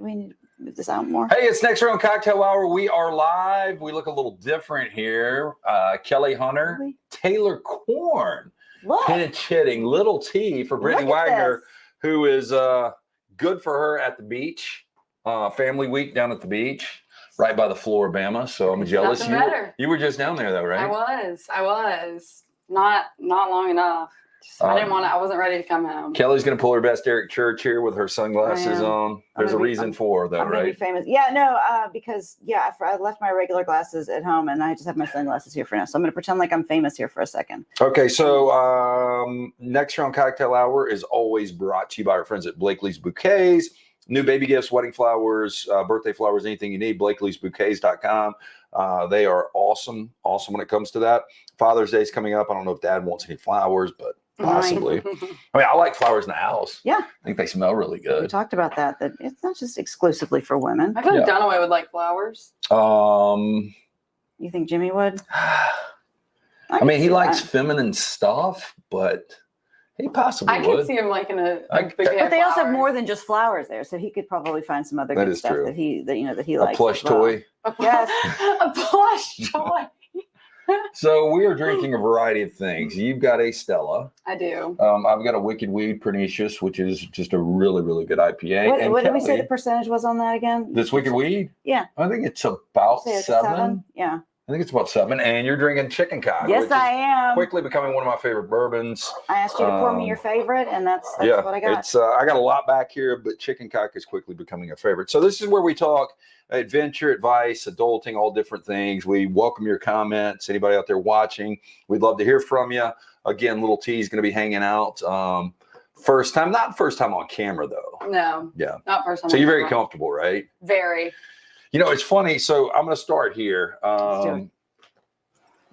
we need to move this out more. Hey, it's Next Round Cocktail Hour. We are live. We look a little different here. Kelly Hunter, Really? Taylor Korn, Look. pinch hitting, little T for Brittany Look at Wagner, this. who is good for her at the beach. Family week down at the beach, right by the Floribama. So I'm jealous. Nothing better. You were just down there though, right? I was. Not long enough. I wasn't ready to come home. Kelly's going to pull her best Eric Church here with her sunglasses on. There's a reason for though, I'm gonna be right? famous. Yeah, no, because I left my regular glasses at home and I just have my sunglasses here for now. So I'm gonna pretend like I'm famous here for a second. Okay, so Next Round Cocktail Hour is always brought to you by our friends at Blakelee's Bouquets. New baby gifts, wedding flowers, birthday flowers, anything you need, Blakelee'sBouquets.com. They are awesome when it comes to that. Father's Day is coming up. I don't know if Dad wants any flowers, but possibly. I mean, I like flowers in the house. Yeah. I think they smell really We good. talked about that it's not just exclusively for women. I feel like Dunaway would like flowers. You think Jimmy would? I mean, he likes feminine stuff, but he possibly I would. could see him liking a bouquet But they of also have flowers. more than just flowers there, so he could probably find some other That good is stuff true. that he A likes. plush as well. toy. Yes. A plush toy. So we are drinking a variety of things. You've got a Stella. I do. I've got a Wicked Weed Pernicious, which is just a really, really good IPA. And What did we say Kelly, the percentage was on that again? this Wicked Weed? Yeah. I think it's about Say it's 7. Yeah. I think it's about 7. And you're drinking Chicken Cock. Yes, which I is am. quickly becoming one of my favorite bourbons. I asked you to pour me your favorite, and that's Yeah, what I got. it's I got a lot back here, but Chicken Cock is quickly becoming a favorite. So this is where we talk adventure, advice, adulting, all different things. We welcome your comments. Anybody out there watching, we'd love to hear from you. Again, Little T is going to be hanging out. Not first time on camera though. No. Yeah. Not first time. So you're very ever. comfortable, right? Very. You know, it's funny. So I'm going to start here. Let's do it.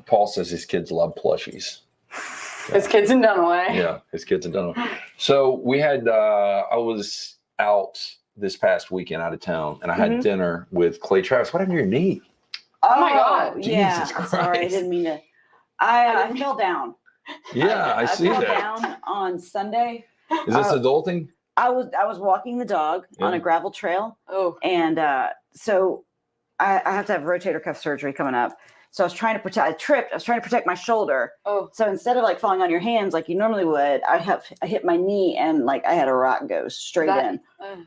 Paul says his kids love plushies. His kids in Dunaway. Yeah, his kids in Dunaway. So we had, I was out this past weekend out of town, and I had dinner with Clay Travis. What happened to your knee? Oh my God. Yeah. Jesus Christ. Sorry, I didn't mean to. I fell down. Yeah, I see fell that. down on Sunday. Is this adulting? I was walking the dog on a gravel trail, Oh. and so I have to have rotator cuff surgery coming up. So I was trying to protect. I tripped. I was trying to protect my shoulder. Oh. So instead of like falling on your hands like you normally would, I hit my knee and like I had a rock go straight in.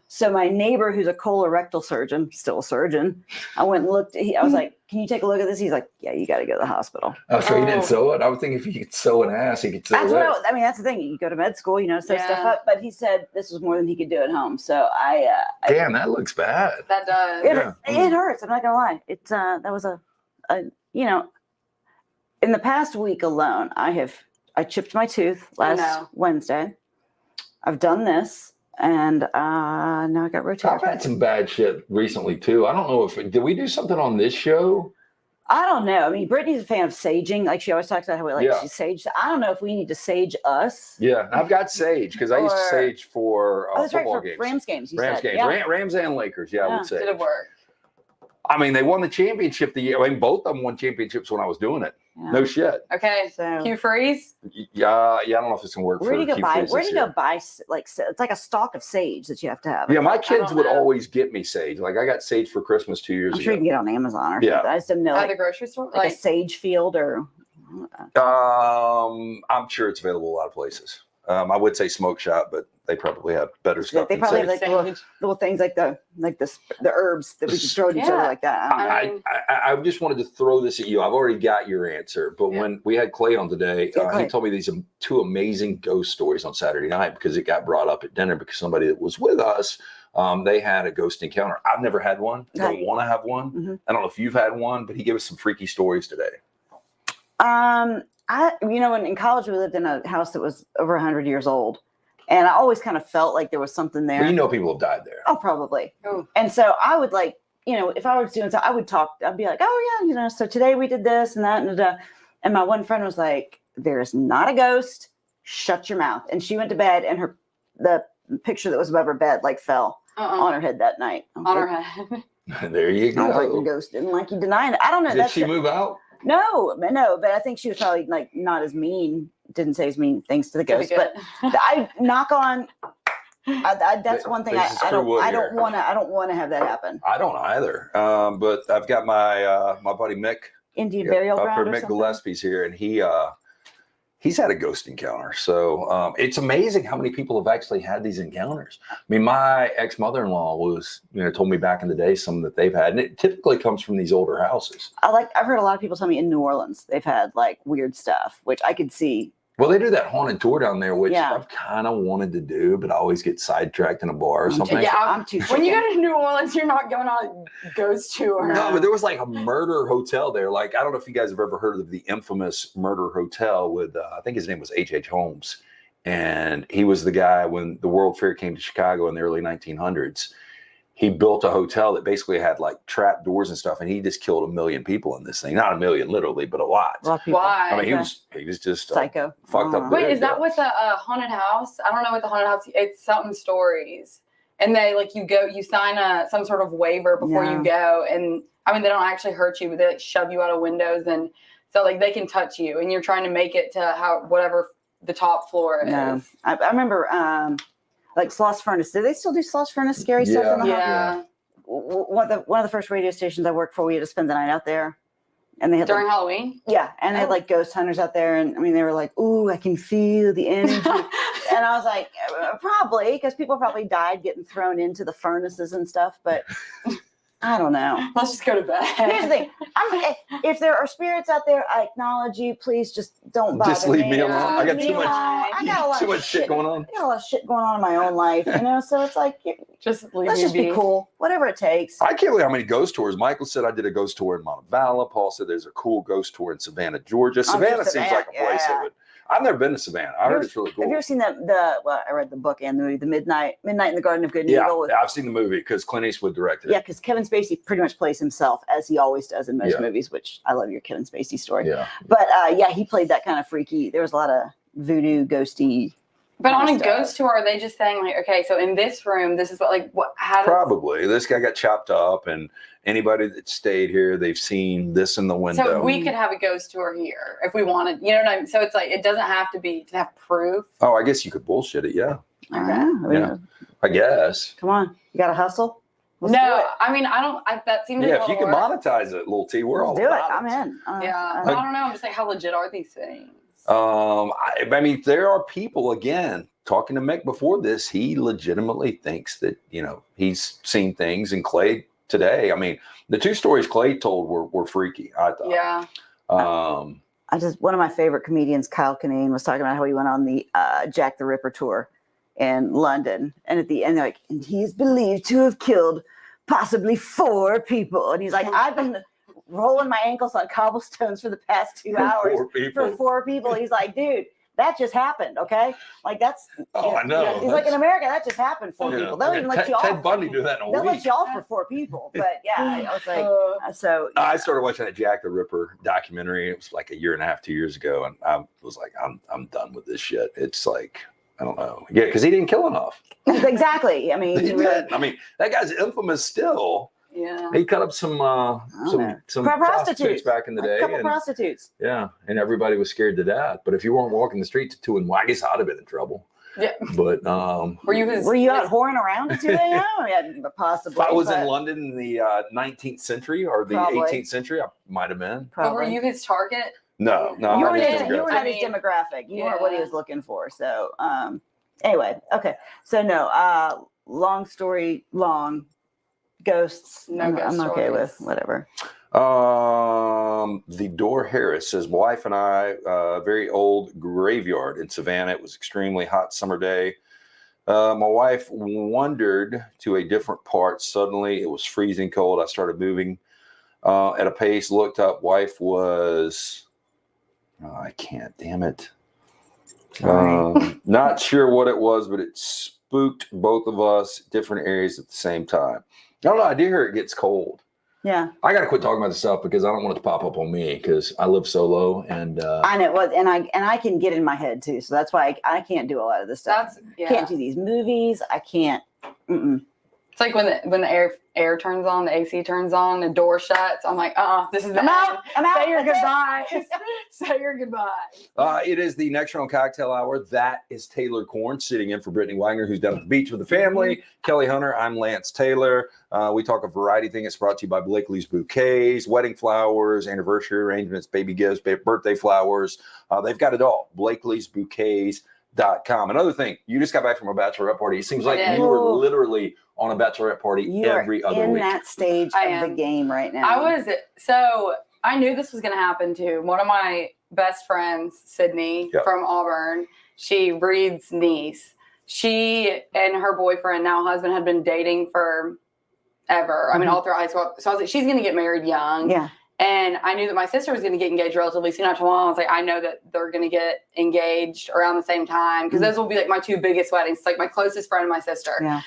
So my neighbor, who's a colorectal surgeon, still a surgeon, I went and looked. I was like, "Can you take a look at this?" He's like, "Yeah, you got to go to the hospital." Oh, so he didn't sew it? I would think if he could sew an ass, he could sew That's it. what I mean. That's the thing. You go to med school, sew stuff up. But he said this was more than he could do at home. So Damn, that looks bad. That does. It hurts. I'm not gonna lie. It's that was a in the past week alone, I chipped my tooth last Wednesday. I've done this, and now I got rotator I've had some bad shit recently too. I don't know did we do something on this show? I don't know. I mean, Brittany's a fan of saging. Like she always talks about how we like she saged. I don't know if we need to sage us. Yeah, I've got sage because I used to sage for that's football right, for games. Rams games. Rams games. Yeah. Rams and Lakers. Yeah, I would say. Did it work? I mean, they won the championship the year. I mean, both of them won championships when I was doing it. Yeah. No shit. Okay. So Q freeze. Yeah. I don't know if it's gonna work. where do you go Q buy? Freeze Where do this you go year. buy? Like it's like a stalk of sage that you have to have. Yeah, my kids don't would know. always get me sage. Like I got sage for Christmas 2 years I'm sure you ago. can get it on Amazon or Yeah. something. I just didn't know At the like grocery store. a sage field or. I'm sure it's available a lot of places. I would say Smoke Shop, but they probably have better stuff. They than probably have sage. like little things like the herbs that we can throw at each other like that. I don't know. I just wanted to throw this at you. I've already got your answer, but when we had Clay on today, he told me these 2 amazing ghost stories on Saturday night because it got brought up at dinner because somebody that was with us, they had a ghost encounter. I've never had one. I don't want to have one. Mm-hmm. I don't know if you've had one, but he gave us some freaky stories today. When in college we lived in a house that was over 100 years old, and I always kind of felt like there was something there. Well, people have died there. Oh, probably. Oh. And so I would like, if I was doing something, I would talk. I'd be like, oh yeah, so today we did this and that and my one friend was like, "There is not a ghost. Shut your mouth." And she went to bed, and the picture that was above her bed like fell on her head that night. On her head. There you I was like, go. the ghost didn't like you denying it. I don't know. Did she move out? No, but I think she was probably like not as mean. Didn't say as mean things to the ghost, but I knock on That's one thing This is I true wood don't here. want to have that happen. I don't either. But I've got my buddy Mick Indian burial up ground here. or Mick something. Gillespie's here, and he's had a ghost encounter. So it's amazing how many people have actually had these encounters. I mean, my ex-mother-in-law told me back in the day some that they've had, and it typically comes from these older houses. I've heard a lot of people tell me in New Orleans they've had like weird stuff, which I could see. Well, they do that haunted tour down there, which Yeah. I've kind of wanted to do, but I always get sidetracked in a bar or something. Yeah, I'm too when you chicken. go to New Orleans, you're not going on a ghost tour. No, but there was like a murder hotel there. Like, I don't know if you guys have ever heard of the infamous murder hotel with, I think his name was H.H. Holmes. And he was the guy when the World Fair came to Chicago in the early 1900s. He built a hotel that basically had like trap doors and stuff. And he just killed 1 million people in this thing. Not 1 million, literally, but a lot. A lot of people. Why? I mean, he was just Psycho. fucked up. Wait, dude. is that what the haunted house? I don't know what the haunted house. It's something stories, and they like you sign some sort of waiver before you go, and I mean they don't actually hurt you, but they like shove you out of windows, and so like they can touch you, and you're trying to make it to whatever the top floor is. No, I remember like Sloss Furnace. Do they still do Sloss Furnace scary stuff in the house? Yeah. One of the first radio stations I worked for, we had to spend the night out there, and they had During like, Halloween. yeah, and they had like ghost hunters out there, and I mean they were like, "Ooh, I can feel the energy," and I was like, probably because people probably died getting thrown into the furnaces and stuff, but I don't know. Let's just go to bed. Here's the thing: if there are spirits out there, I acknowledge you. Please just don't bother Just leave me alone. Just I got leave too me much- alone. I got a lot too of much shit going on. I got a lot of shit going on in my own life, so it's like Just leave let's me just be be. cool, whatever it takes. I can't believe how many ghost tours. Michael said I did a ghost tour in Montevallo. Paul said there's a cool ghost tour in Savannah, Georgia. Savannah seems Savannah, like a place yeah. that would. I've never been to Savannah. I heard it's really cool. Have you ever seen well, I read the book and the movie, the Midnight in the Garden of Good and Yeah, Evil. With, I've seen the movie because Clint Eastwood directed yeah, it. because Kevin Spacey pretty much plays himself as he always does in most Yeah. movies, which I love your Kevin Spacey story. Yeah. But yeah, he played that kind of freaky. There was a lot of voodoo, ghosty. But on a kind of stuff. ghost tour, are they just saying like, okay, so in this room, this is how does Probably. This guy got chopped up, and anybody that stayed here, they've seen this in the window. So we could have a ghost tour here if we wanted. You know what I mean? So it's like it doesn't have to have proof. Oh, I guess you could bullshit it. Yeah, I don't know. I mean, Yeah. I guess. Come on, you got to hustle. Let's do No, it. I mean that seems. Yeah, like if you can monetize it, little T, we're all Let's do it. about I'm in. Yeah, I don't know. I'm just like, how legit are these things? I mean, there are people, again, talking to Mick before this, he legitimately thinks that, he's seen things. And Clay today, I mean, the two stories Clay told were freaky, I thought. Yeah. One of my favorite comedians, Kyle Kinane, was talking about how he went on the Jack the Ripper tour in London. And at the end, they're like, and he's believed to have killed possibly 4 people. And he's like, I've been rolling my ankles on cobblestones for the past 2 hours 4 people. for 4 people. He's like, dude, that just happened. Okay. Like that's, I know. He's like, in America, that just happened. 4 people. They'll even let you off. Ted Bundy do that in a They'll week. let you off for 4 people. But yeah, I was like, so. I started watching that Jack the Ripper documentary. It was like 1.5 years, 2 years ago. And I was like, I'm done with this shit. It's like, I don't know. Yeah. Cause he didn't kill enough. Exactly. I mean, He did. I mean, that guy's infamous still. Yeah. He cut up some prostitutes back in the day. A couple and, prostitutes. yeah, and everybody was scared to death. But if you weren't walking the streets at 2 and I guess I'd have been in trouble. Yeah. But Were you out whoring around at 2 a.m.? Yeah, possibly. if I was but in London in the 19th century or the Probably. 18th century, I might have been. But were probably. you his target? No, I'm You not were his not demographic. his demographic. You weren't what he Yeah. was looking for. So, anyway, okay. So no, long story long. Ghosts. No I'm ghost okay stories. with whatever. The Door Harris says, wife and I, very old graveyard in Savannah. It was extremely hot summer day. My wife wandered to a different part. Suddenly it was freezing cold. I started moving at a pace, looked up. Wife was, I can't, damn it. Not sure what it was, but it spooked both of us, different areas at the same time. I don't know. I do hear it gets cold. Yeah, I got to quit talking about this stuff because I don't want it to pop up on me because I live solo and I know. Well, and I can get in my head too. So that's why I can't do a lot of this stuff. Yeah. Can't do these movies. I can't. It's like when the air turns on, the AC turns on, the door shuts. I'm like, this is the I'm out. end. I'm out. Say your That's goodbyes. Say your goodbyes. It is the Next Round Cocktail Hour. That is Taylor Korn sitting in for Brittany Wagner, who's down at the beach with the family. Kelly Hunter, I'm Lance Taylor. We talk a variety of things. It's brought to you by Blakelee's Bouquets, wedding flowers, anniversary arrangements, baby gifts, birthday flowers. They've got it all. BlakeLee'sBouquets.com. Another thing, you just got back from a bachelorette party. It seems like you were literally on a bachelorette party every other week. In that stage of the game right now. I knew this was going to happen too. One of my best friends, Sydney from Auburn, she Reed's niece. She and her boyfriend, now husband, had been dating for ever. I mean, all throughout high school. So I was like, she's going to get married young. Yeah. And I knew that my sister was going to get engaged relatively soon after mom. I was like, I know that they're going to get engaged around the same time because those will be like my two biggest weddings. It's like my closest friend and my sister. Yeah.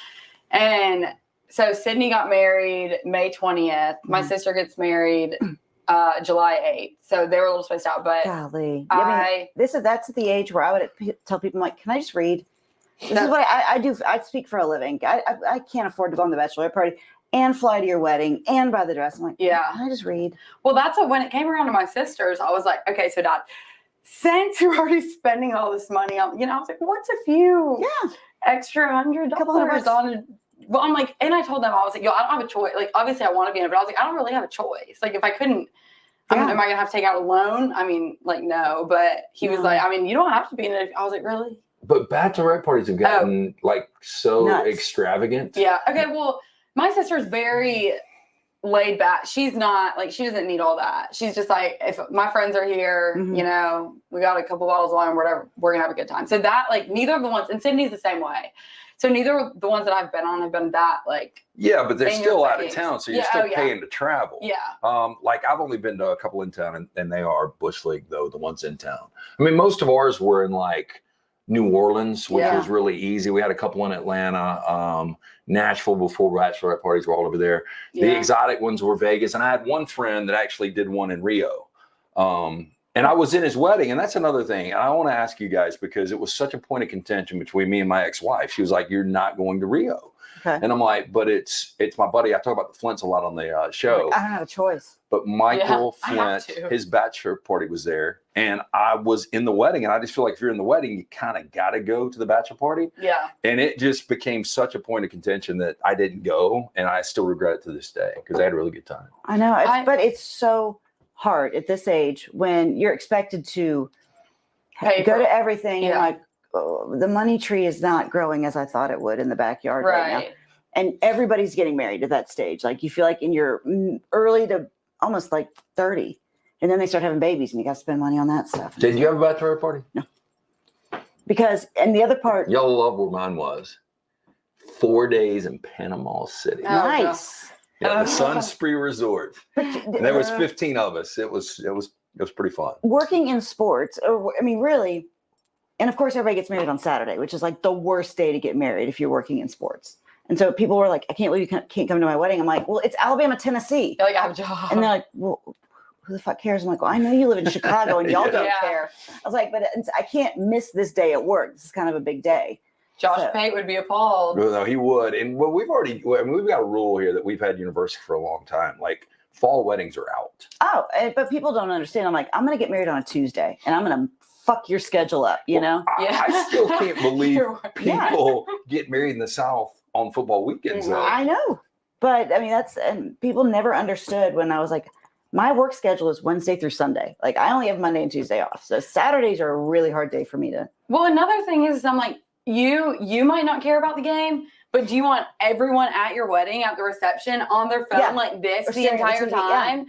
And so Sydney got married May 20th. My sister gets married July 8th. So they were a little spaced out, but golly. That's the age where I would tell people, I'm like, can I just read? This is what I do. I speak for a living. I can't afford to go on the bachelorette party and fly to your wedding and buy the dress. I'm like, can I just read? Well, that's what, when it came around to my sisters, I was like, okay, so Dad, since you're already spending all this money on, I was like, what's a few extra $100 on it? Well, I'm like, and I told them, I was like, I don't have a choice. Like, obviously I want to be in it, but I was like, I don't really have a choice. Like, if I couldn't, am I going to have to take out a loan? I mean, like, no, but he was like, I mean, you don't have to be in it. I was like, really? But bachelorette parties have gotten so nuts. extravagant. Yeah. Okay. Well, my sister's very laid back. She's not like, she doesn't need all that. She's just like, if my friends are here, we got a couple bottles of wine, whatever, we're gonna have a good time. So that, like, neither of the ones, and Sydney's the same way. So neither of the ones that I've been on have been that, like. Yeah, but they're still out of town, so you're still paying to travel. Yeah. Like, I've only been to a couple in town, and they are Bush League, though, the ones in town. I mean, most of ours were in, like, New Orleans, which was really easy. We had a couple in Atlanta, Nashville before bachelorette parties were all over there. The exotic ones were Vegas. And I had one friend that actually did one in Rio. And I was in his wedding. And that's another thing. And I want to ask you guys, because it was such a point of contention between me and my ex-wife. She was like, you're not going to Rio. Okay. And I'm like, but it's my buddy. I talk about the Flints a lot on the show. I don't have a choice. But Michael Flint, his bachelor party was there, and I was in the wedding. And I just feel like if you're in the wedding, you kind of got to go to the bachelor party. Yeah. And it just became such a point of contention that I didn't go, and I still regret it to this day because I had a really good time. I know, but it's so hard at this age when you're expected to go to everything, and like the money tree is not growing as I thought it would in the backyard right now. And everybody's getting married at that stage. Like, you feel like in your early to almost like 30, and then they start having babies, and you got to spend money on that stuff. Did you have a bachelor party? No, because and the other part, y'all love where mine was. 4 days in Panama City. Nice. Yeah, the Sun Spree Resort. And there was 15 of us. It was pretty fun. Working in sports, I mean, really, and of course, everybody gets married on Saturday, which is like the worst day to get married if you're working in sports. And so people were like, I can't believe you can't come to my wedding. I'm like, well, it's Alabama, Tennessee. You're like, I have a job. And they're like, well, who the fuck cares? I'm like, well, I know you live in Chicago and y'all don't care. I was like, but I can't miss this day at work. This is kind of a big day. Josh Pate would be appalled. No, he would. And we've got a rule here that we've had university for a long time. Like, fall weddings are out. Oh, but people don't understand. I'm like, I'm going to get married on a Tuesday, and I'm going to fuck your schedule up, you know? I still can't believe people get married in the South on football weekends, though. I know. But I mean, and people never understood when I was like, my work schedule is Wednesday through Sunday. Like, I only have Monday and Tuesday off. So Saturdays are a really hard day for me to. Well, another thing is, I'm like, you might not care about the game, but do you want everyone at your wedding, at the reception, on their phone like this the entire time?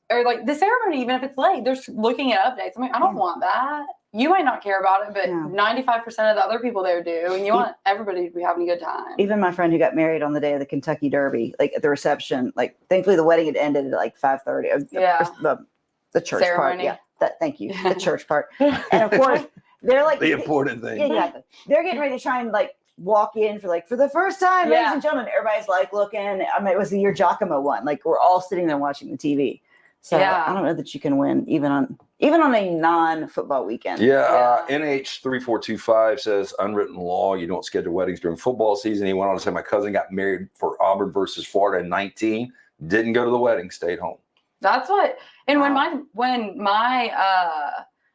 Or like the ceremony, even if it's late, they're looking at updates. I'm like, I don't want that. You might not care about it, but 95% of the other people there do. And you want everybody to be having a good time. Even my friend who got married on the day of the Kentucky Derby, like at the reception, like thankfully the wedding had ended at like 5:30. The church ceremony. Part. Yeah. Thank you. The church part. And of course, they're like the important thing. Yeah, exactly. They're getting ready to try and like walk in for the first time, ladies and gentlemen. Everybody's like looking. I mean, it was the year Giacomo won. Like, we're all sitting there watching the TV. So Yeah. I don't know that you can win even on a non-football weekend. Yeah, NH3425 says unwritten law. You don't schedule weddings during football season. He went on to say my cousin got married for Auburn versus Florida in 19. Didn't go to the wedding, stayed home. That's what. And Wow. when my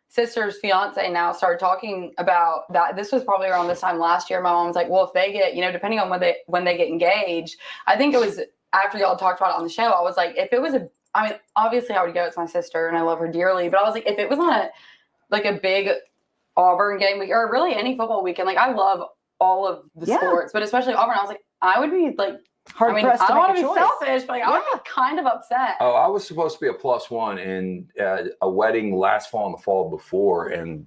sister's fiance now started talking about that, this was probably around this time last year. My mom was like, "Well, if they get, depending on when they get engaged, I think it was after y'all talked about it on the show. I was like, if it was obviously I would go. It's my sister and I love her dearly. But I was like, if it was on a big Auburn game week or really any football weekend, like I love all of the sports, but especially Auburn, I was like, I would be like." Hard pressed I to don't want make to a be choice. selfish, but I would be kind of upset. Oh, I was supposed to be a +1 in a wedding last fall and the fall before, and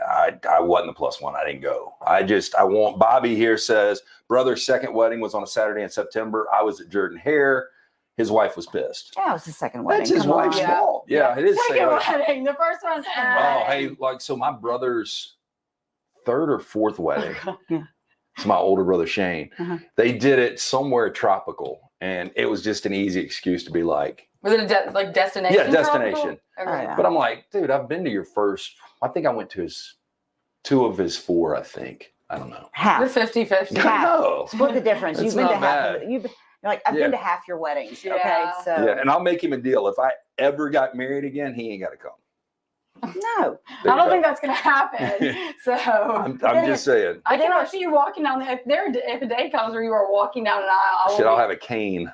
I wasn't a +1. I didn't go. I want. Bobby here says brother's second wedding was on a Saturday in September. I was at Jordan Hare. His wife was pissed. Yeah, it was the second wedding. That's his wife's fault. Yeah, it is. Second wedding. The first one's Oh, hey, so my brother's third or fourth wedding. Yeah. It's my older brother Shane. Uh-huh. They did it somewhere tropical, and it was just an easy excuse to be like, was it a destination? Yeah, destination. Okay. Oh, yeah. But I'm like, dude, I've been to your first. I think I went to two of his four. I think. I don't know. Half. You're 50-50. Half. No. Split the difference. It's You've been to not half. bad. You're like, I've been to half your weddings. Okay, Yeah. so Yeah, and I'll make him a deal. If I ever got married again, he ain't got to come. no. There I you don't go. think that's gonna happen. So I'm just saying. I cannot see you walking down there. If a day comes where you are walking down an aisle, Shit, I'll have a cane.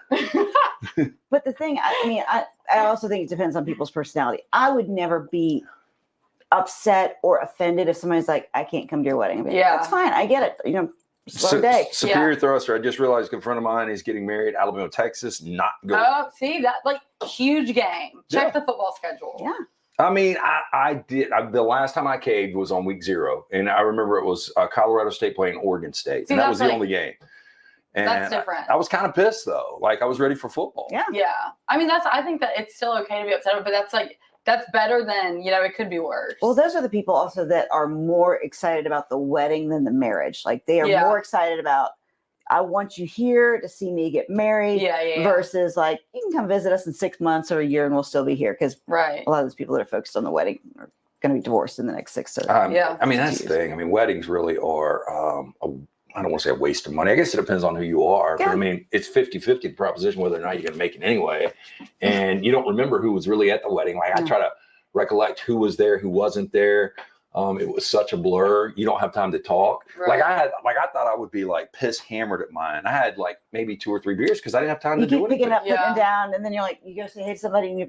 But the thing, I also think it depends on people's personality. I would never be upset or offended if somebody's like, I can't come to your wedding. I'd be like, Yeah. that's fine. I get it. Slow day. Superior Thruster. I just realized a friend of mine is getting married, Alabama, Texas. Not going. Oh, see that huge game. Check the football schedule. Yeah. I mean, I did. The last time I caved was on week 0, and I remember it was Colorado State playing Oregon State, See, and that was the that's only game. And That's different. I was kind of pissed though. Like I was ready for football. Yeah. Yeah. I mean, I think that it's still okay to be upset, but that's better than, it could be worse. Well, those are the people also that are more excited about the wedding than the marriage. Like they are more excited about, I want you here to see me get married versus like, you can come visit us in 6 months or a year and we'll still be here. Because a lot of those people that are focused on the wedding are going to be divorced in the next 6 to I mean, that's the thing. I mean, weddings really are, I don't want to say a waste of money. I guess it depends on who you are. But I mean, it's 50-50 the proposition whether or not you're going to make it anyway. And you don't remember who was really at the wedding. Like I try to recollect who was there, who wasn't there. It was such a blur. You don't have time to talk. Right. I thought I would be like piss hammered at mine. I had like maybe 2 or 3 beers because I didn't have time you to do keep anything. picking up, putting down, and then you're like, you go say hey to somebody and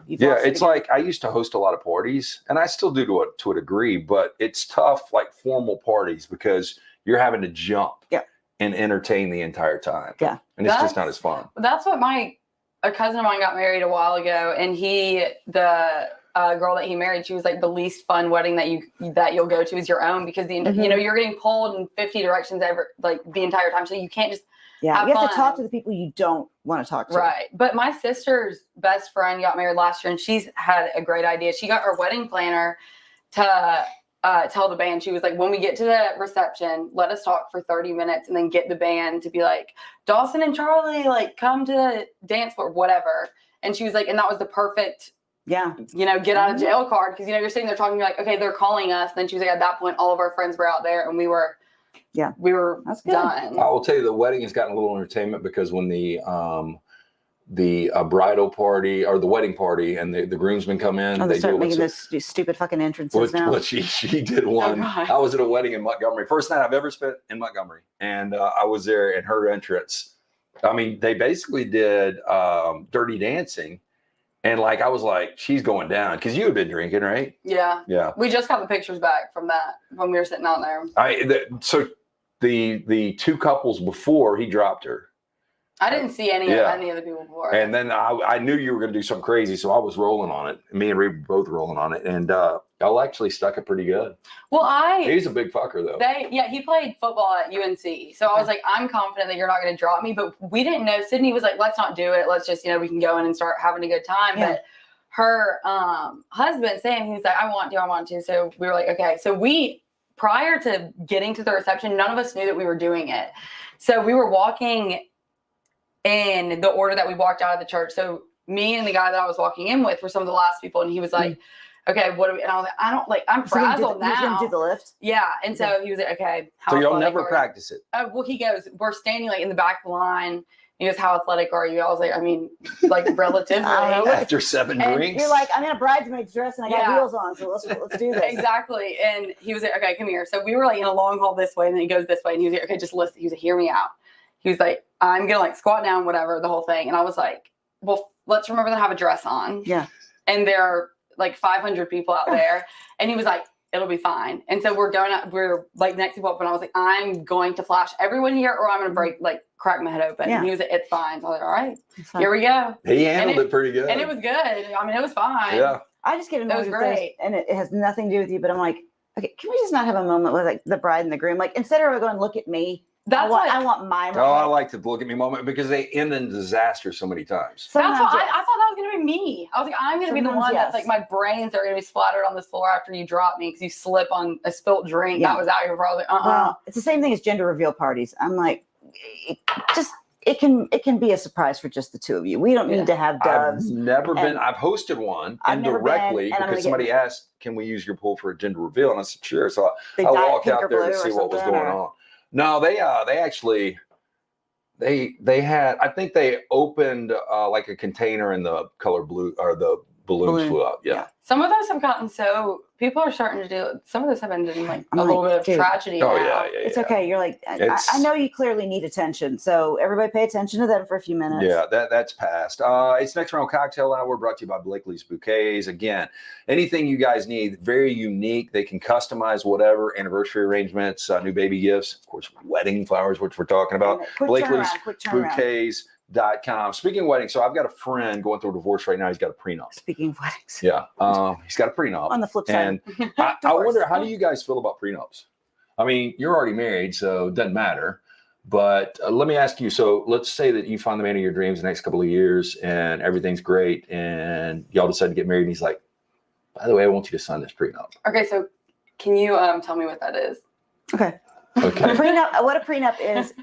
It's like I used to host a lot of parties, and I still do to a degree, but it's tough, like formal parties, because you're having to jump and entertain the entire time. Yeah. And it's just not as fun. That's what a cousin of mine got married a while ago, and the girl that he married, she was like, the least fun wedding that you'll go to is your own, because you're getting pulled in 50 directions the entire time, so you can't just you have have to talk to the people you don't want to talk to. Right. But my sister's best friend got married last year, and she's had a great idea. She got her wedding planner to tell the band, she was like, when we get to the reception, let us talk for 30 minutes and then get the band to be like, Dawson and Charlie, like, come to the dance floor, whatever. And she was like, and that was the perfect, get out of jail card. Because, you're sitting there talking, you're like, okay, they're calling us. And then she was like, at that point, all of our friends were out there and we were That's good. done. I will tell you, the wedding has gotten a little entertainment because when the bridal party or the wedding party and the groomsmen come in, they start making those stupid fucking entrances now. Well, she did one. I was at a wedding in Montgomery, first night I've ever spent in Montgomery, and I was there in her entrance. I mean, they basically did Dirty Dancing, and like I was like, she's going down because you had been drinking, right? Yeah. Yeah. We just got the pictures back from that when we were sitting out there. So the 2 couples before he dropped her. I didn't see any of the people before. And then I knew you were going to do something crazy, so I was rolling on it. Me and Reed were both rolling on it, and y'all actually stuck it pretty good. Well, he's a big fucker though. He played football at UNC, so I was like, I'm confident that you're not going to drop me. But we didn't know. Sydney was like, let's not do it. Let's just we can go in and start having a good time. Yeah. But her husband Sam, he was like, I want to. So we were like, okay. So prior to getting to the reception, none of us knew that we were doing it. So we were walking in the order that we walked out of the church. So me and the guy that I was walking in with were some of the last people, and he was like, okay, what do we, and I was like, I don't like, I'm frazzled now. He's going to do the lift? Yeah. And so he was like, okay. So you'll never practice it? Well, he goes, we're standing like in the back of the line. He goes, how athletic are you? I was like, I mean, like relatively. After 7 drinks. You're like, I'm in a bridesmaid's dress and I got heels on, so let's do this. Exactly. And he was like, okay, come here. So we were like in a long hall this way, and then he goes this way, and he was like, okay, just listen. He was like, hear me out. He was like, I'm going to like squat down, whatever, the whole thing. And I was like, well, let's remember that I have a dress on. Yeah. And there are like 500 people out there. And he was like, it'll be fine. And so we're like next to people up, and I was like, I'm going to flash everyone here, or I'm going to crack my head open. Yeah. And he was like, it's fine. So I was like, all right, here we go. He handled it pretty good. And it was good. I mean, it was fine. Yeah. I just get annoyed. It was great. And it has nothing to do with you, but I'm like, okay, can we just not have a moment with like the bride and the groom? Like, instead of going, look at me. I want my moment. Oh, I like the look at me moment because they end in disaster so many times. That's why I thought that was going to be me. I was like, I'm going to be the one that's like, my brains are going to be splattered on this floor after you drop me because you slip on a spilt drink that was out here. Probably. Well, it's the same thing as gender reveal parties. I'm like, it can be a surprise for just the two of you. We don't need to have doves. I've hosted one indirectly because somebody asked, can we use your pool for a gender reveal? And I said, sure. So I walked out there to see what was going on. No, they actually had, I think they opened like a container and the color blue or the balloons flew up. Yeah. Some of those have gotten people are starting to do, some of those have ended in like a little bit of tragedy. Oh, now. yeah. It's okay. You're like, I know you clearly need attention. So everybody pay attention to them for a few minutes. Yeah, that's passed. It's Next Round Cocktail Hour brought to you by Blakelee's Bouquets. Again, anything you guys need, very unique. They can customize whatever, anniversary arrangements, new baby gifts, of course, wedding flowers, which we're talking about. Blakelee's Bouquets.com. Speaking of weddings, so I've got a friend going through a divorce right now. He's got a prenup. Speaking of weddings. Yeah. He's got a prenup. On the flip side. And I wonder, how do you guys feel about prenups? I mean, you're already married, so it doesn't matter. But let me ask you, so let's say that you find the man of your dreams the next couple of years and everything's great and y'all decide to get married and he's like, by the way, I want you to sign this prenup. Okay, so can you tell me what that is? Okay. What a prenup is,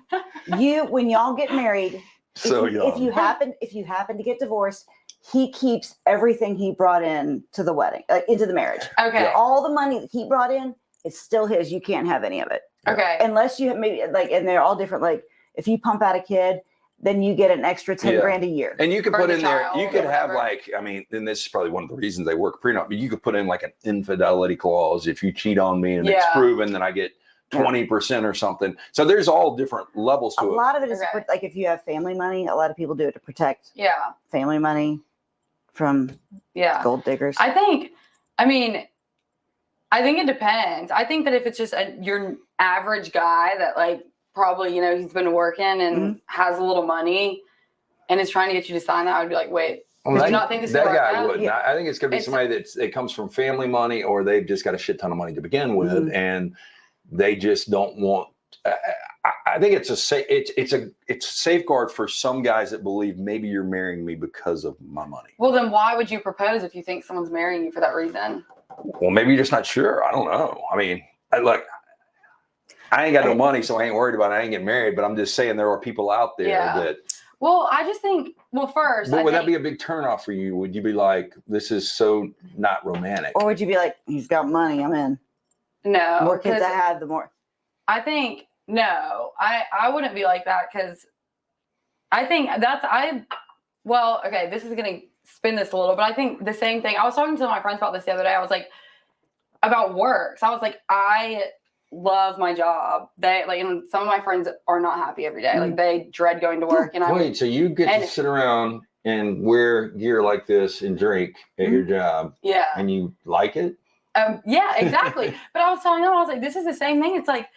when y'all get married, if you happen to get divorced, he keeps everything he brought in to the wedding, into the marriage. Okay. All the money that he brought in is still his. You can't have any of it. Okay. Unless you have maybe and they're all different. Like if you pump out a kid, then you get an extra $10,000 a year. And you could put in there, you could have and this is probably one of the reasons they work prenup, but you could put in like an infidelity clause. If you cheat on me and it's proven, then I get 20% or something. So there's all different levels to it. A lot of it is like if you have family money, a lot of people do it to protect family money from gold diggers. I think it depends. I think that if it's just your average guy that like probably, he's been working and has a little money and is trying to get you to sign that, I would be like, wait, do you not think this is that guy wouldn't. Yeah. I think it's going to be somebody that comes from family money or they've just got a shit ton of money to begin with and they just don't want. I think it's a safeguard for some guys that believe maybe you're marrying me because of my money. Well, then why would you propose if you think someone's marrying you for that reason? Well, maybe you're just not sure. I don't know. I mean, I ain't got no money, so I ain't worried about it. I ain't getting married, but I'm just saying there are people out there that. Well, I just think, first. But would that be a big turnoff for you? Would you be like, this is so not romantic? Or would you be like, he's got money, I'm in? No. The more kids I have, the more. I think, no, I wouldn't be like that because I think this is going to spin this a little, but I think the same thing. I was talking to my friends about this the other day. I was like, about work. So I was like, I love my job. They some of my friends are not happy every day. Like they dread going to work. And so you get to sit around and wear gear like this and drink at your job. Yeah. And you like it? Yeah, exactly. But I was telling them, I was like, this is the same thing. It's like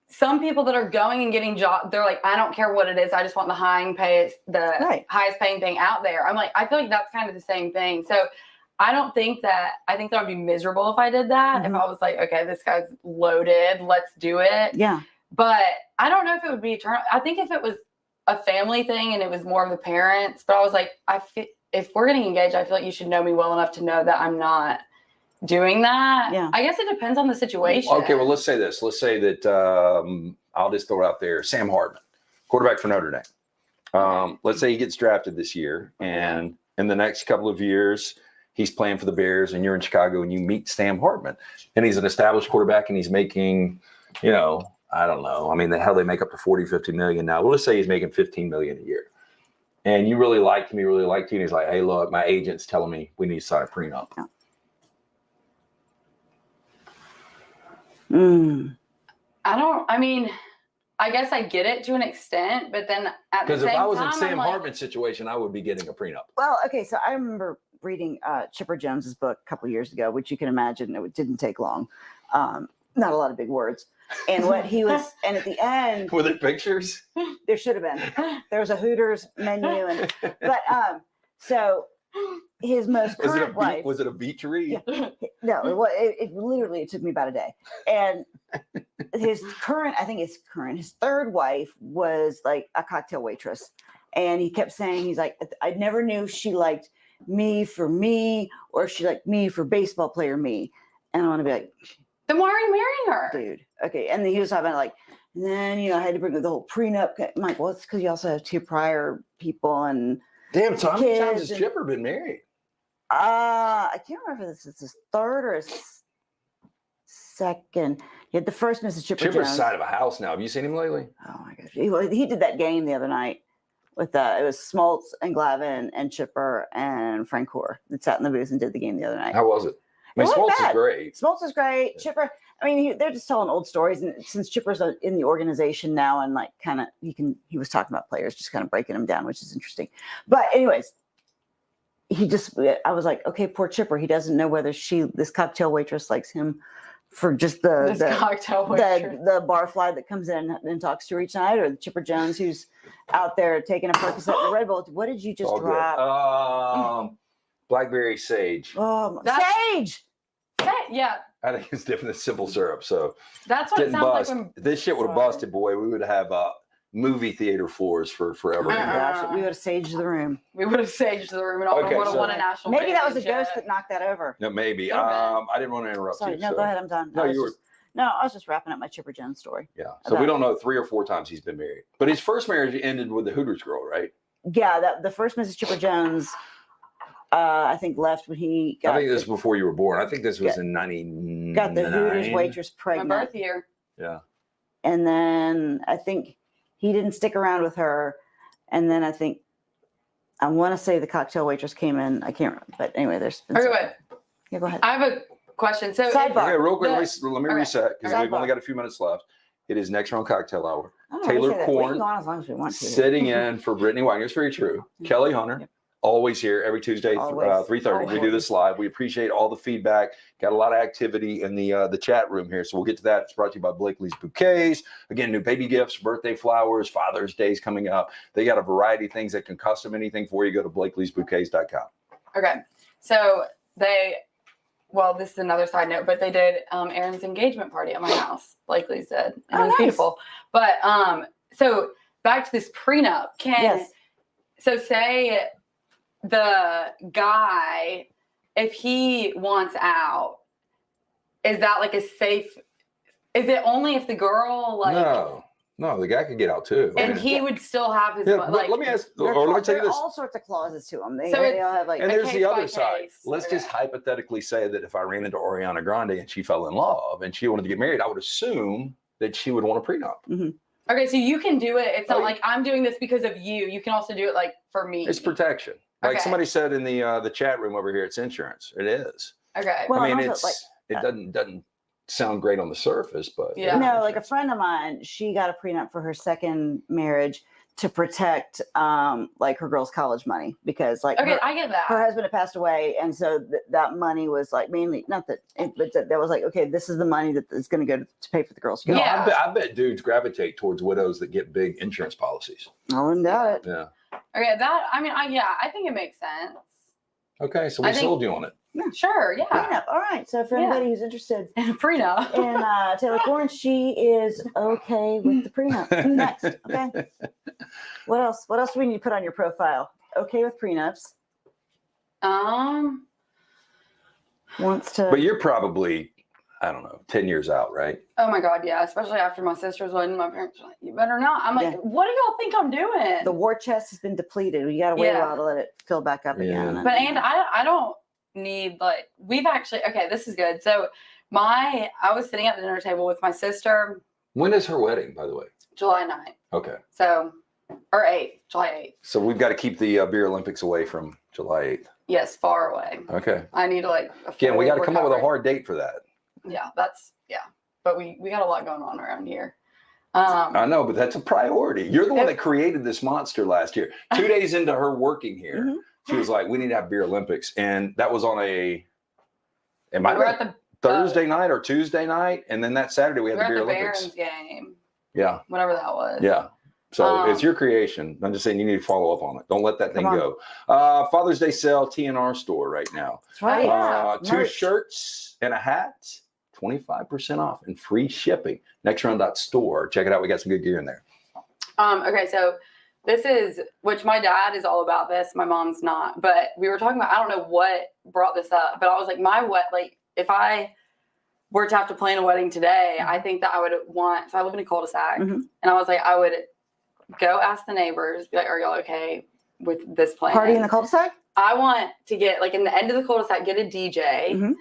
some people that are going and getting jobs, they're like, I don't care what it is. I just want the highest paying thing out there. I'm like, I feel like that's kind of the same thing. So I think that I'd be miserable if I did that. If I was like, okay, this guy's loaded, let's do it. Yeah. But I don't know if it would be eternal. I think if it was a family thing and it was more of the parents, but I was like, if we're getting engaged, I feel like you should know me well enough to know that I'm not doing that. Yeah. I guess it depends on the situation. Okay, well, let's say this. Let's say that I'll just throw it out there. Sam Hartman, quarterback for Notre Dame. Let's say he gets drafted this year, and in the next couple of years, he's playing for the Bears, and you're in Chicago, and you meet Sam Hartman, and he's an established quarterback, and he's making, I don't know. I mean, the hell they make up to 40, 50 million now. Well, let's say he's making 15 million a year. And you really liked him, and he's like, hey, look, my agent's telling me we need to sign a prenup. I guess I get it to an extent, but then at the same time, because if I was in Sam Hartman's situation, I would be getting a prenup. Well, okay, so I remember reading Chipper Jones's book a couple years ago, which you can imagine it didn't take long. Not a lot of big words. And what he was, and at the end, were there pictures? There should have been. There was a Hooters menu, but so his most current wife. Was it a beach read? Yeah, no, it literally took me about a day. And his third wife was like a cocktail waitress, and he kept saying, he's like, I never knew she liked me for me, or she liked me for baseball player me. And I want to be like, then why are you marrying her? Dude. Okay. And then he was talking about like, and then, I had to bring up the whole prenup. I'm like, well, it's because you also have 2 prior people and damn, so how many times has Chipper been married? I can't remember if this is his third or his second. He had the first Mrs. Chipper's Jones. Side of a house now. Have you seen him lately? Oh my gosh. He did that game the other night with it was Smoltz and Glavin and Chipper and Frank Hoare that sat in the booth and did the game the other night. How was it? I mean, Smoltz is great. Smoltz is great. Yeah. Chipper, I mean, they're just telling old stories. And since Chipper's in the organization now and like kind of, he was talking about players, just kind of breaking them down, which is interesting. But anyways, I was like, okay, poor Chipper. He doesn't know whether this cocktail waitress likes him for just the barfly that comes in and talks to her each night, or the Chipper Jones who's out there taking a Percocet and a Red Bull. What did you just drop? Blackberry sage. Oh, sage! Yeah. I think it's different than simple syrup. So that's what it sounds like. If this shit would have busted, boy, we would have movie theater floors for forever. We would have saged the room. And would have won a national. Maybe that was a ghost that knocked that over. No, maybe. I didn't want to interrupt you. No, go ahead. I'm done. I was just wrapping up my Chipper Jones story. Yeah. So we don't know 3 or 4 times he's been married. But his first marriage ended with the Hooters girl, right? Yeah, the first Mrs. Chipper Jones, I think left when he got. I think this was before you were born. I think this was in 99. Got the Hooters waitress pregnant. My birth year. Yeah. And then I think he didn't stick around with her. And then I want to say the cocktail waitress came in. I can't remember. But anyway, there's been. Okay, wait. Yeah, go ahead. I have a question. So, sidebar. Okay, real quick, let me reset because we've only got a few minutes left. It is Next Round Cocktail Hour. Taylor Korn as long as we want to. Sitting in for Brittany White. It's very true. Kelly Hunter. Yep. Always here every Tuesday, 3:30. We do this live. We appreciate all the feedback. Got a lot of activity in the chat room here. So we'll get to that. It's brought to you by Blakelee's Bouquets. Again, new baby gifts, birthday flowers, Father's Day's coming up. They got a variety of things that can custom anything for you. Go to Blakelee'sBouquets.com. Okay. So this is another side note, but they did Aaron's engagement party at my house. Blakelee's did. And it was beautiful. But so back to this prenup. So say the guy, if he wants out, is that like a safe? Is it only if the girl No, the guy could get out too. And he would still have his let me ask, or let me tell you this. All sorts of clauses to them. They all have and there's the other side. Let's just hypothetically say that if I ran into Ariana Grande and she fell in love and she wanted to get married, I would assume that she would want a prenup. Mm-hmm. Okay, so you can do it. It's not like I'm doing this because of you. You can also do it like for me. It's protection. Like somebody said in the chat room over here, it's insurance. It is. Okay. Well, I mean, it doesn't sound great on the surface, but like a friend of mine, she got a prenup for her second marriage to protect like her girl's college money because I get that her husband had passed away, and so that money was like mainly but that was like, okay, this is the money that is going to go to pay for the girl's school. I bet dudes gravitate towards widows that get big insurance policies. I wouldn't doubt it. Yeah. Okay, I think it makes sense. Okay, so we sold you on it. Yeah, sure, yeah. Prenup. All right. So for anybody who's interested in a prenup, and Taylor Korn, she is okay with the prenup. Next, okay. What else? What else do we need to put on your profile? Okay with prenups. Wants to. But you're probably I don't know, 10 years out, right? Oh my God, yeah. Especially after my sister's wedding, my parents were like, "You better not." I'm like, "What do y'all think I'm doing?" The war chest has been depleted. You got to wait a while to let it fill back up again. But I don't need like we've actually this is good. So I was sitting at the dinner table with my sister. When is her wedding, by the way? July 9th. Okay. So, or 8th, July 8th. So we've got to keep the Beer Olympics away from July 8th. Yes, far away. Okay. I need to Again, we got to come up with a hard date for that. Yeah, but we got a lot going on around here. I know, but that's a priority. You're the one that created this monster last year. 2 days into her working here, she was like, "We need to have Beer Olympics," and that was on Thursday night or Tuesday night, and then that Saturday we had the Beer Olympics. Barons game. Yeah. Whatever that was. Yeah. So it's your creation. I'm just saying you need to follow up on it. Don't let that thing go. Father's Day sale, TNR store right now. That's right. 2 shirts and a hat, 25% off and free shipping. Nextround.store. Check it out. We got some good gear in there. Okay, so this is, which my dad is all about this. My mom's not. But we were talking about, I don't know what brought this up, but I was like, if I were to have to plan a wedding today, I think that I would want, so I live in a cul-de-sac, and I was like, I would go ask the neighbors, be like, "Are y'all okay with this plan?" Party in the cul-de-sac? I want to get, in the end of the cul-de-sac, get a DJ,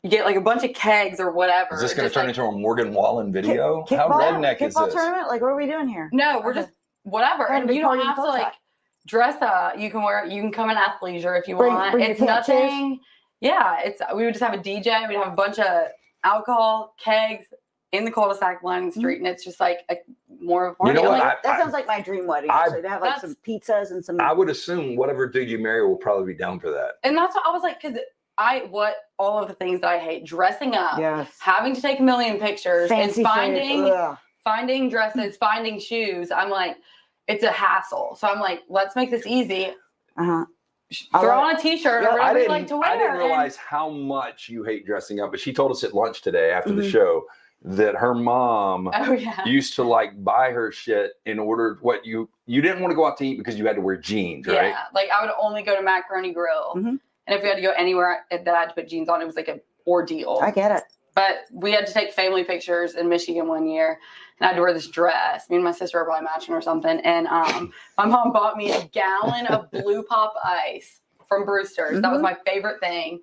you get, a bunch of kegs or whatever. Is this going to turn into a Morgan Wallen video? How redneck is this? Tournament? What are we doing here? No, we're just, whatever. And you don't have to, dress up. You can come in athleisure if you want. Bring it's nothing. Yeah, we would just have a DJ. We'd have a bunch of alcohol, kegs in the cul-de-sac lining the street, and it's just more of a party. You know what? That sounds like my dream wedding. Actually, to have some pizzas and some. I would assume whatever dude you marry will probably be down for that. And that's what I was like, because all of the things that I hate: dressing up, having to take a million pictures, fancy and finding dresses, finding shoes. I'm like, it's a hassle. So I'm like, let's make this easy. Throw on a t-shirt or whatever you like to wear. I didn't realize how much you hate dressing up, but she told us at lunch today after the show that her mom used to buy her shit in order you didn't want to go out to eat because you had to wear jeans, right? Yeah, I would only go to Macaroni Grill, and if we had to go anywhere that I had to put jeans on, it was an ordeal. I get it. But we had to take family pictures in Michigan one year, and I had to wear this dress. Me and my sister were probably matching or something. And my mom bought me a gallon of Blue Pop Ice from Brewster's. That was my favorite thing.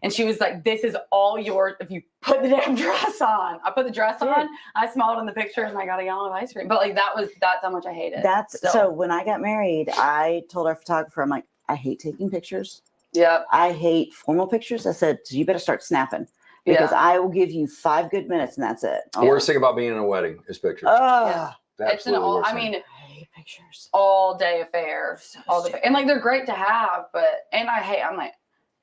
And she was like, "This is all yours if you put the damn dress on." I put the dress on. I smiled in the pictures, and I got a gallon of ice cream. But that's how much I hate it. So when I got married, I told our photographer, I'm like, I hate taking pictures. Yep. I hate formal pictures. I said, so you better start snapping. Because I will give you 5 good minutes and that's it. Worst thing about being in a wedding is pictures. It's I hate pictures. All day affair. And they're great to have, and I'm like,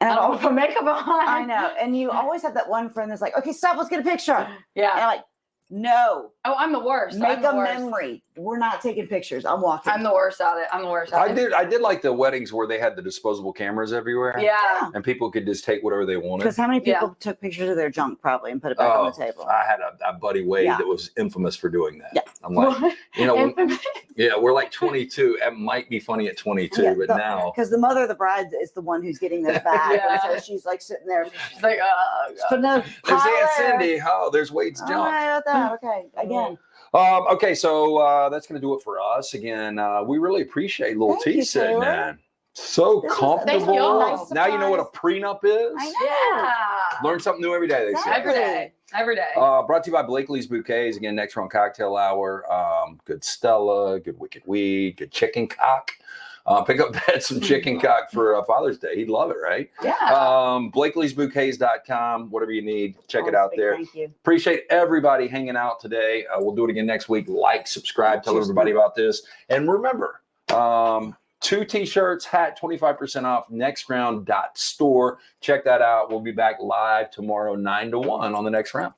I don't want to put makeup on. I know. And you always have that one friend that's like, "Okay, stop, let's get a picture." Yeah. And I'm like, "No. Oh, I'm the worst. Make a memory. We're not taking pictures. I'm walking." I'm the worst at it. I did like the weddings where they had the disposable cameras everywhere. Yeah. And people could just take whatever they wanted. Because how many people took pictures of their junk probably and put it back on the table? I had a buddy Wade that was infamous for doing that. Yeah. I'm like, we're 22. It might be funny at 22, but now. Because the mother of the bride is the one who's getting this back. And so she's sitting there. She's like, there's Aunt Cindy. Oh, there's Wade's junk. Right about that. Okay. Again. Okay, so that's going to do it for us. Again, we really appreciate little T sitting, man. So comfortable. Now you know what a prenup is. I know. Yeah. Learn something new every day, they say. Every day. Brought to you by Blakelee's Bouquets. Again, next round cocktail hour. Good Stella, good Wicked Weed, good chicken cock. Pick up some chicken cock for Father's Day. He'd love it, right? Yeah. BlakeleysBouquets.com. Whatever you need, check it out there. Thank you. Appreciate everybody hanging out today. We'll do it again next week. Like, subscribe, tell everybody about this. And remember, 2 t-shirts, hat, 25% off, nextround.store. Check that out. We'll be back live tomorrow, 9 to 1 on the next round.